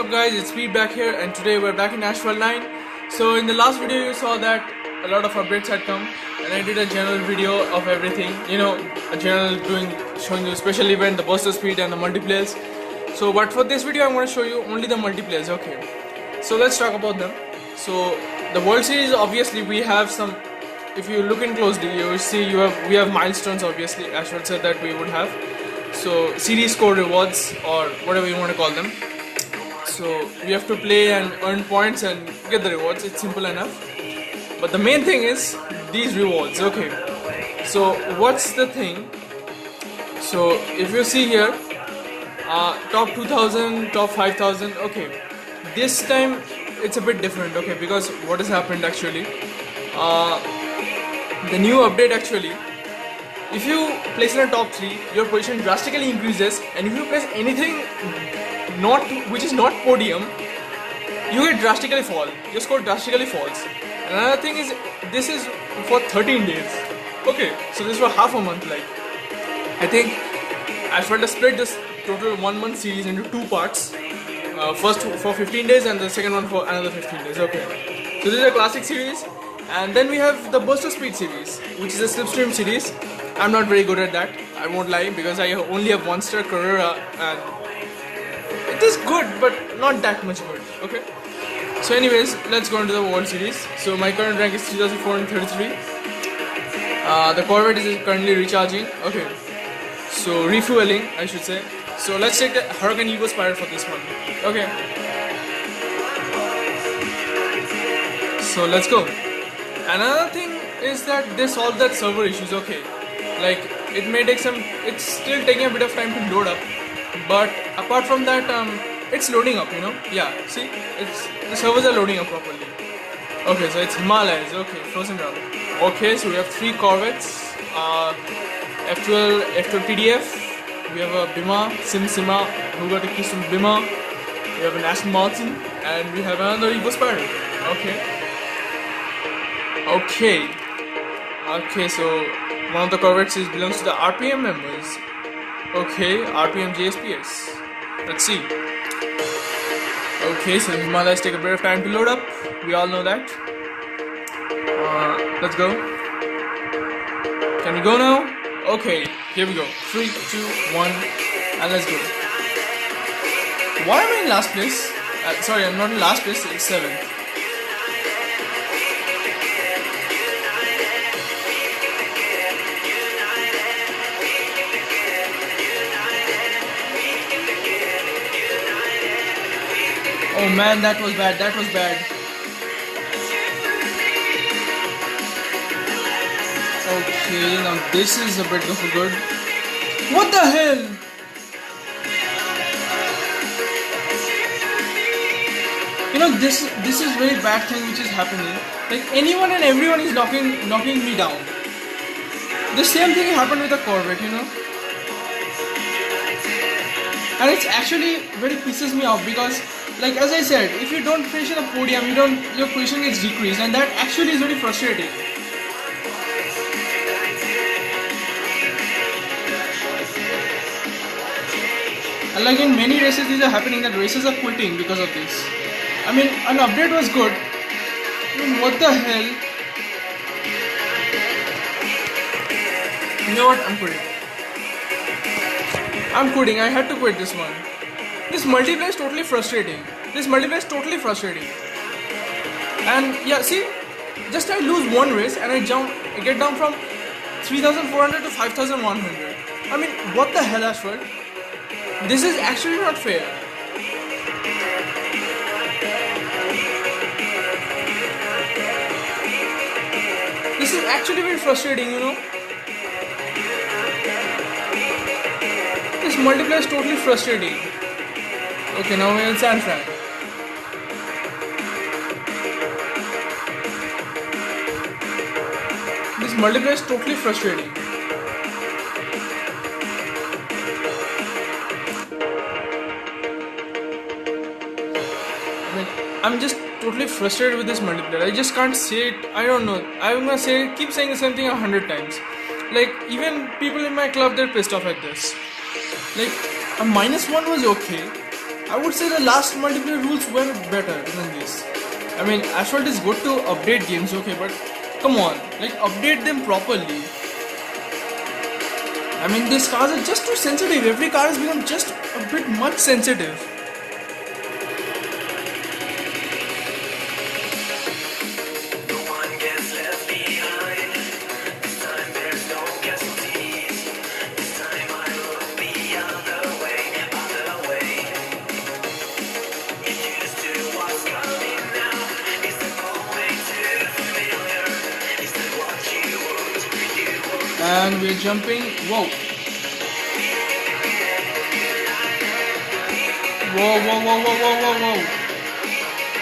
up guys, it's Pete back here and today we're back in Asphalt 9. So in the last video you saw that a lot of updates had come and I did a general video of everything. You know, a general showing you a special event, the burst of speed and the multiplayers. So but for this video I'm going to show you only the multiplayers, okay. So let's talk about them. So the World Series, obviously we have some, if you look in closely you will see we have milestones, obviously. Asphalt said that we would have. So series score rewards or whatever you want to call them. So we have to play and earn points and get the rewards. It's simple enough. But the main thing is these rewards, okay. So what's the thing? So if you see here, top 2000, top 5000, okay. This time it's a bit different, okay, because what has happened actually, the new update actually, if you place in a top 3, your position drastically increases, and if you place anything which is not podium, you get drastically fall. Your score drastically falls. Another thing is, this is for 13 days. Okay, so this is for half a month. Like, I think Asphalt has split this total 1 month series into 2 parts. First for 15 days and the second one for another 15 days. Okay, so this is a classic series. And then we have the Burst of Speed series, which is a slipstream series. I'm not very good at that, I won't lie, because I only have 1-star Carrera and it is good but not that much good, okay. So anyways, let's go into the World Series. So my current rank is 3433. The Corvette is currently recharging, okay. So refueling, I should say. So let's take the Huracan Evo Spider for this one, okay. So let's go. Another thing is that they solved that server issues, okay. Like, it may take it's still taking a bit of time to load up, but apart from that, it's loading up, you know. Yeah, see, the servers are loading up properly. Okay, so it's Himalayas, okay, frozen ground. Okay, so we have 3 Corvettes, F12 PDF, we have a Bima, Sima, Bugatti Chiron Bima, we have an Aston Martin, and we have another Evo Spider, okay. Okay, so one of the Corvettes belongs to the RPM members. Okay, RPM JSPS. Let's see. Okay, so Himalayas take a bit of time to load up. We all know that. Let's go. Can we go now? Okay, here we go. 3, 2, 1, and let's go. Why am I in last place? Sorry, I'm not in last place, it's 7th. Oh man, that was bad, Okay, now this is a bit of a good. What the hell? You know, this is very bad thing which is happening. Like, anyone and everyone is knocking me down. The same thing happened with the Corvette, you know. And it's actually very pisses me off because, like as I said, if you don't finish in the podium, your position gets decreased, and that actually is very frustrating. And like in many races, these are happening, that races are quitting because of this. I mean, an update was good. I mean, what the hell? You know what? I'm quitting. I had to quit this one. This multiplayer is totally frustrating. And yeah, see, just I lose one race and I get down from 3,400 to 5,100. I mean, what the hell, Asphalt? This is actually not fair. This is actually very frustrating, you know. This multiplayer is totally frustrating. Okay, now we're in San Fran. This multiplayer is totally frustrating. I'm just totally frustrated with this multiplayer. I just can't say it. I don't know. I'm gonna keep saying the same thing 100 times. Like, even people in my club, they're pissed off at this. Like, a -1 was okay, I would say the last multiplayer rules were better than this. I mean, Asphalt is good to update games, okay, but come on, like update them properly. I mean, these cars are just too sensitive. Every car has become just a bit much sensitive. And we're jumping. Whoa. Whoa, whoa, whoa, whoa, whoa, whoa, whoa.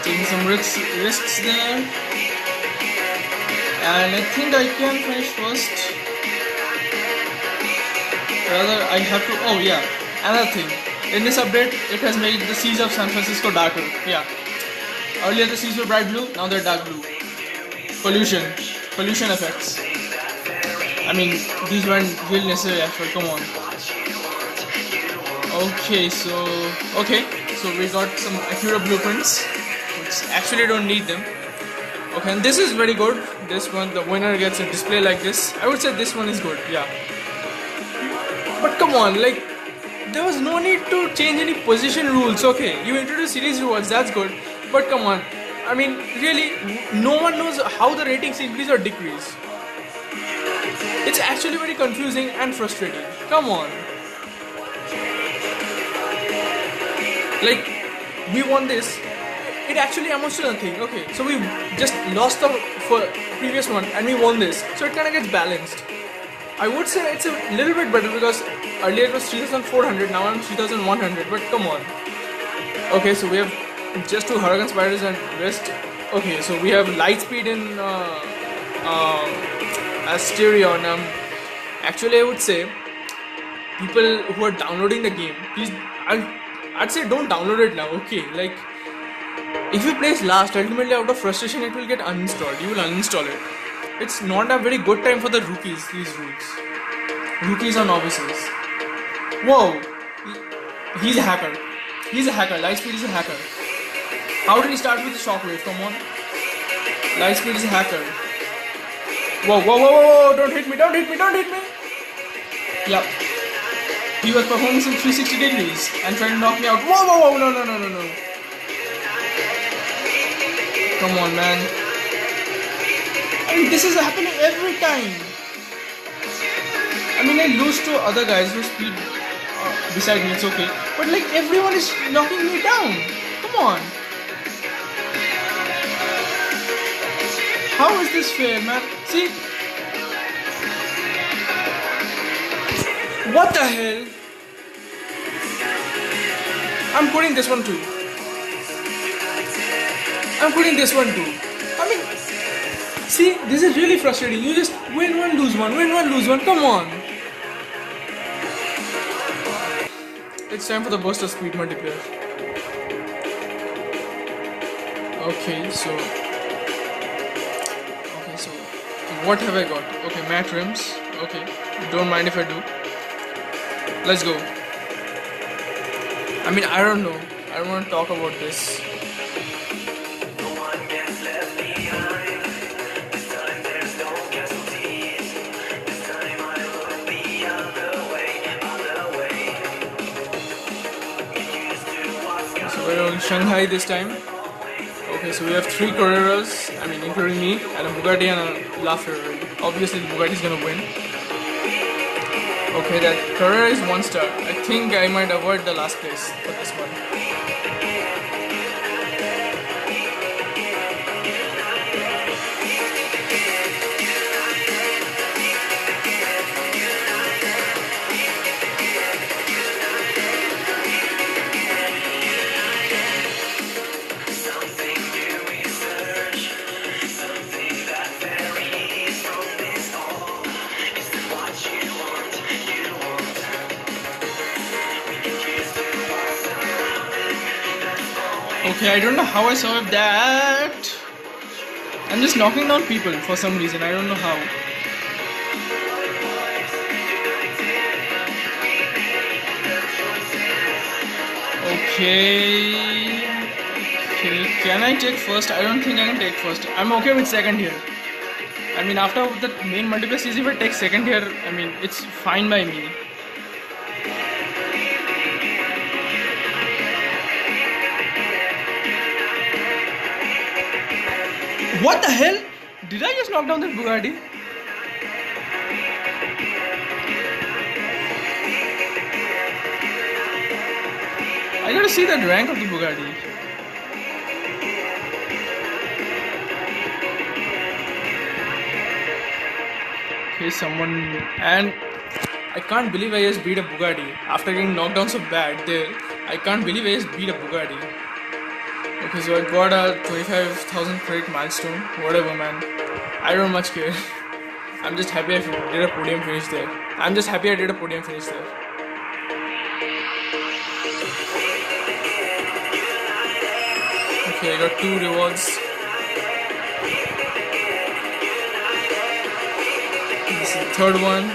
Taking some risks there. And I think I can finish first. Rather, I have to. Oh, yeah. Another thing. In this update, it has made the seas of San Francisco darker. Yeah. Earlier, the seas were bright blue. Now they're dark blue. Pollution effects. I mean, these weren't really necessary actually, come on. Okay, so we got some Acura blueprints, which actually don't need them. Okay, and this is very good. This one, the winner gets a display like this. I would say this one is good, yeah. But come on, like, there was no need to change any position rules, okay. You introduced series rewards, that's good. But come on, I mean, really, no one knows how the ratings increase or decrease. It's actually very confusing and frustrating. Come on. Like, we won this. It actually amounts to nothing. Okay, so we just lost the previous one and we won this. So it kind of gets balanced. I would say it's a little bit better because earlier it was 3,400, now I'm 3,100. But come on. Okay, so we have just 2 Huracan Spiders and rest. Okay, so we have light speed in Asterion. Actually, I would say people who are downloading the game, please, I'd say don't download it now. Okay, like if you place last, ultimately out of frustration, it will get uninstalled. You will uninstall it. It's not a very good time for the rookies. These rules, rookies or novices. Whoa, he's a hacker. He's a hacker. Lightspeed is a hacker. How did he start with the shockwave? Come on. Lightspeed is a hacker. Whoa, whoa, whoa, whoa, don't hit me, don't hit me, don't hit me! Yep. He was performing some 360 degrees and trying to knock me out. Whoa, whoa, whoa, no, no, no, no, no. Come on, man. I mean, this is happening every time. I mean, I lose to other guys who speed beside me, it's okay. But like, everyone is knocking me down. Come on. How is this fair, man? See? What the hell? I'm putting this one too. I'm putting this one too. I mean, see, this is really frustrating. You just win one, lose one, win one, lose one. Come on. It's time for the burst of speed multiplayer. Okay, so what have I got? Okay, matte rims. Okay, don't mind if I do. Let's go. I mean, I don't know. I don't want to talk about this. So we're on Shanghai this time. Okay, so we have 3 Carreras, I mean including me, and a Bugatti and a LaFerrari. Obviously the Bugatti is gonna win. Okay, that Carrera is 1 star. I think I might avoid the last place for this one. Okay, I don't know how I survived that. I'm just knocking down people for some reason. I don't know how. Okay. Okay. Can I take first? I don't think I can take first. I'm okay with second here. I mean, after the main multiplayer series, if I take second here, I mean, it's fine by me. What the hell? Did I just knock down that Bugatti? I gotta see the rank of the Bugatti. Okay, someone... And I can't believe I just beat a Bugatti. After getting knocked down so bad there, I can't believe I just beat a Bugatti. Okay, so I got a 25,000 credit milestone. Whatever, man. I don't much care. I'm just happy I did a podium finish there. I'm just happy I did a podium finish there. Okay, I got 2 rewards. This is the third one.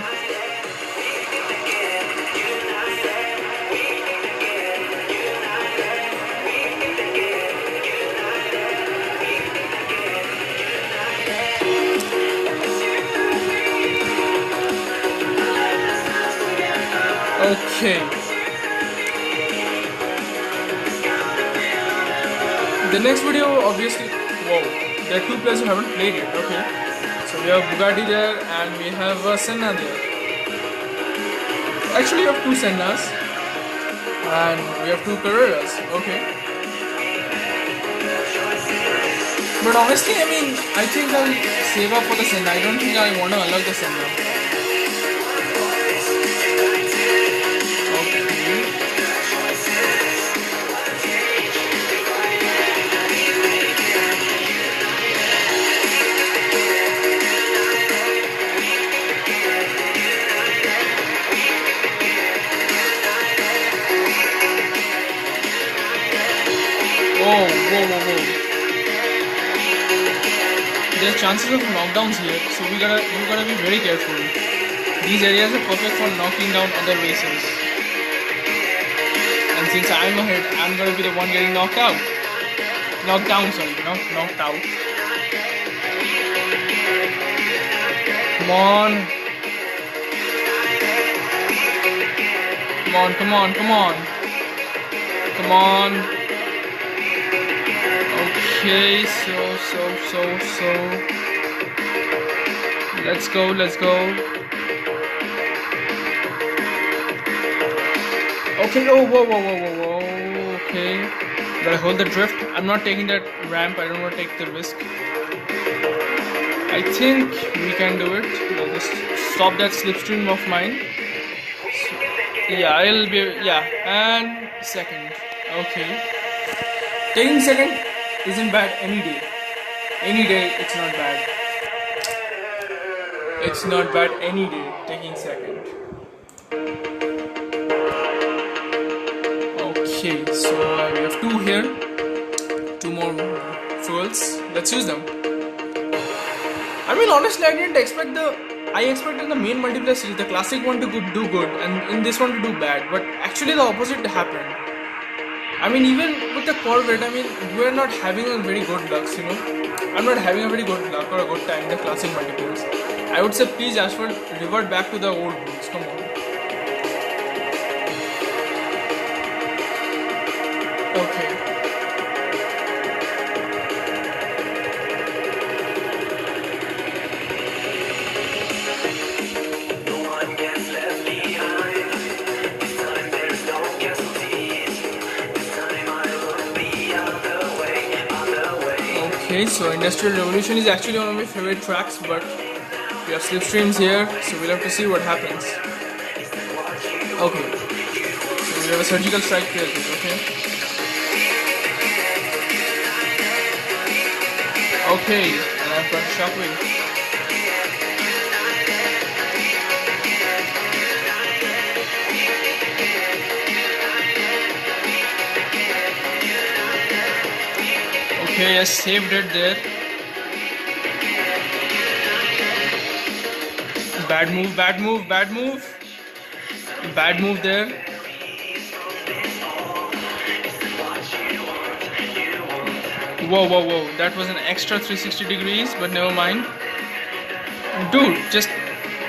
Okay. The next video, obviously, whoa, there are 2 players who haven't played yet. Okay. So we have Bugatti there and we have Senna there. Actually, we have 2 Sennas and we have 2 Carreras. Okay. But honestly, I mean, I think I'll save up for the Senna. I don't think I want to unlock the Senna. Whoa. There's chances of knockdowns here, so you gotta be very careful. These areas are perfect for knocking down other racers. And since I'm ahead, I'm gonna be the one getting knocked out. Knocked down, sorry, not knocked out. Come on. Come on. Okay, so. Let's go. Okay, oh, whoa. Okay. Gotta hold the drift. I'm not taking that ramp. I don't want to take the risk. I think we can do it. I'll just stop that slipstream of mine. So, and second. Okay. Taking second isn't bad any day. Any day, it's not bad. It's not bad any day, taking second. Okay, so we have 2 here. 2 more fuels. Let's use them. I mean, honestly, I expected the main multiplayer series, the classic one to do good, and in this one to do bad. But actually, the opposite happened. I mean, even with the Corvette, I mean, we're not having a very good luck, you know. I'm not having a very good luck or a good time in the classic multiplayers. I would say, please, Asphalt, revert back to the old rules. Come on. Okay. Okay, so Industrial Revolution is actually one of my favorite tracks, but we have slipstreams here, so we'll have to see what happens. Okay, so we have a surgical strike there, okay? Okay, and I've got Shockwave. Okay, I saved it there. Bad move there. Whoa, whoa, whoa. That was an extra 360 degrees, but never mind. Dude, just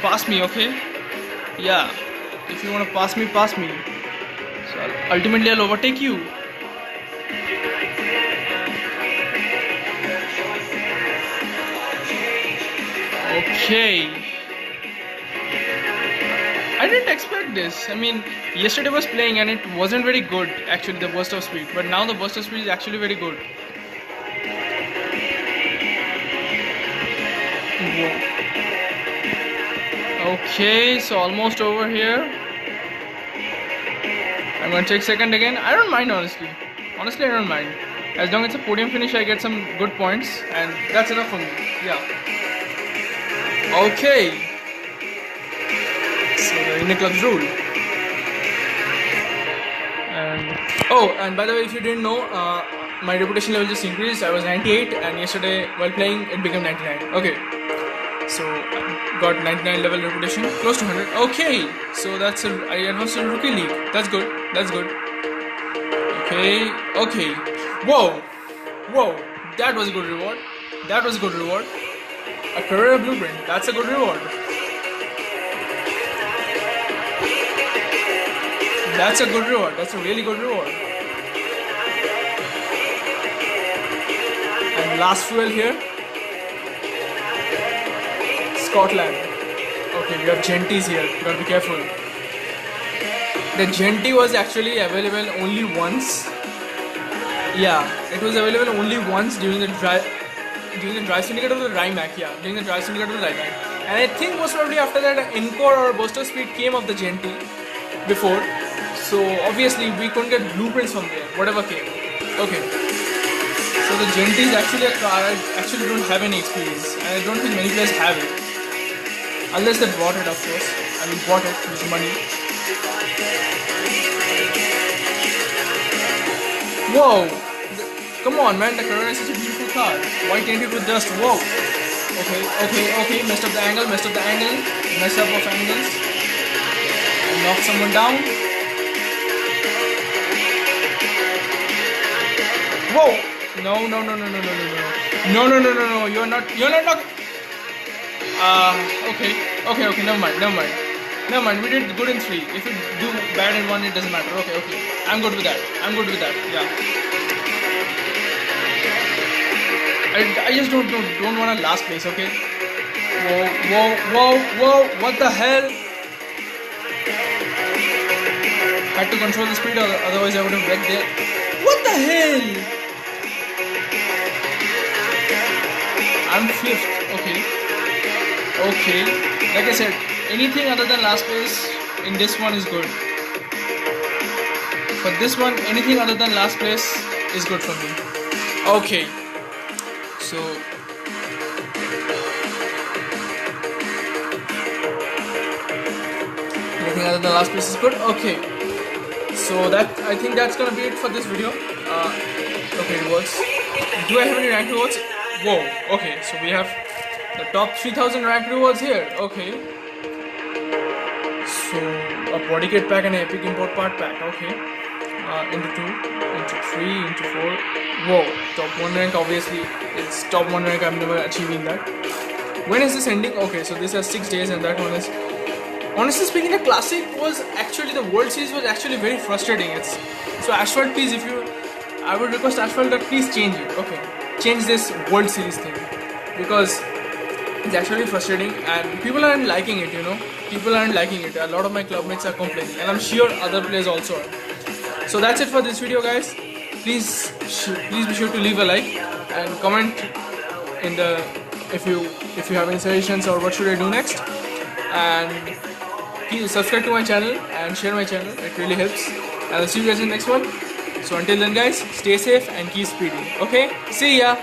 pass me, okay? Yeah. If you want to pass me, pass me. So ultimately, I'll overtake you. Okay. I didn't expect this. I mean, yesterday was playing and it wasn't very good, actually, the burst of speed. But now the burst of speed is actually very good. Okay, so almost over here. I'm gonna take second again. I don't mind, honestly. Honestly, I don't mind. As long as it's a podium finish, I get some good points, and that's enough for me. Yeah. Okay. So the Indian club's rule. And by the way, if you didn't know, my reputation level just increased. I was 98, and yesterday while playing, it became 99. Okay. So got 99 level reputation, close to 100. Okay, so that's I advanced to rookie league. That's good. That's good. Okay, okay. Whoa, whoa. That was a good reward. That was a good reward. A career blueprint. That's a good reward. That's a good reward. That's a really good reward. And last fuel here. Scotland. Okay, we have Genties here. You gotta be careful. The Genty was actually available only once. Yeah, it was available only once during the drive syndicate of the Rymac. Yeah, during the drive syndicate of the Rymac. And I think most probably after that, an Encore or Burst of Speed came of the Genty before. So obviously we couldn't get blueprints from there. Whatever came. Okay. So the Genty is actually a car I actually don't have any experience, and I don't think many players have it. Unless they bought it, of course. I mean, bought it with money. Whoa! Come on, man. The Carrera is such a beautiful car. Why can't it with dust? Whoa! Okay, okay, okay. Messed up the angle. Messed up the angle. Mess up of angles. And knock someone down. Whoa! No, no, no, no, no, no, no, no. No, no, no, no, no. You're not. Okay, never mind. Never mind, we did good in 3. If you do bad in 1, it doesn't matter. Okay. I'm good with that. Yeah. I just don't want a last place, okay? Whoa, what the hell? Had to control the speed, otherwise I would have wrecked there. What the hell? I'm 5th, okay. Like I said, anything other than last place in this one is good. But this one, anything other than last place is good for me. Okay. So anything other than last place is good. Okay. So I think that's gonna be it for this video. Okay, rewards. Do I have any rank rewards? Whoa. Okay. So we have the top 3000 rank rewards here. Okay. So a body kit pack and an epic import part pack. Okay. Into 2, into 3, into 4. Whoa. Top 1 rank. Obviously, it's top 1 rank. I'm never achieving that. When is this ending? Okay. So this has 6 days, and that one is. Honestly speaking, the classic was actually the World Series was actually very frustrating. So Asphalt, please, I would request Asphalt that please change it. Okay. Change this World Series thing, because it's actually frustrating and people aren't liking it, People aren't liking it. A lot of my clubmates are complaining, and I'm sure other players also are. So that's it for this video, guys. Please be sure to leave a like and comment in the if you have any suggestions or what should I do next. And please subscribe to my channel and share my channel. It really helps. And I'll see you guys in the next one. So until then, guys, stay safe and keep speeding. Okay? See ya!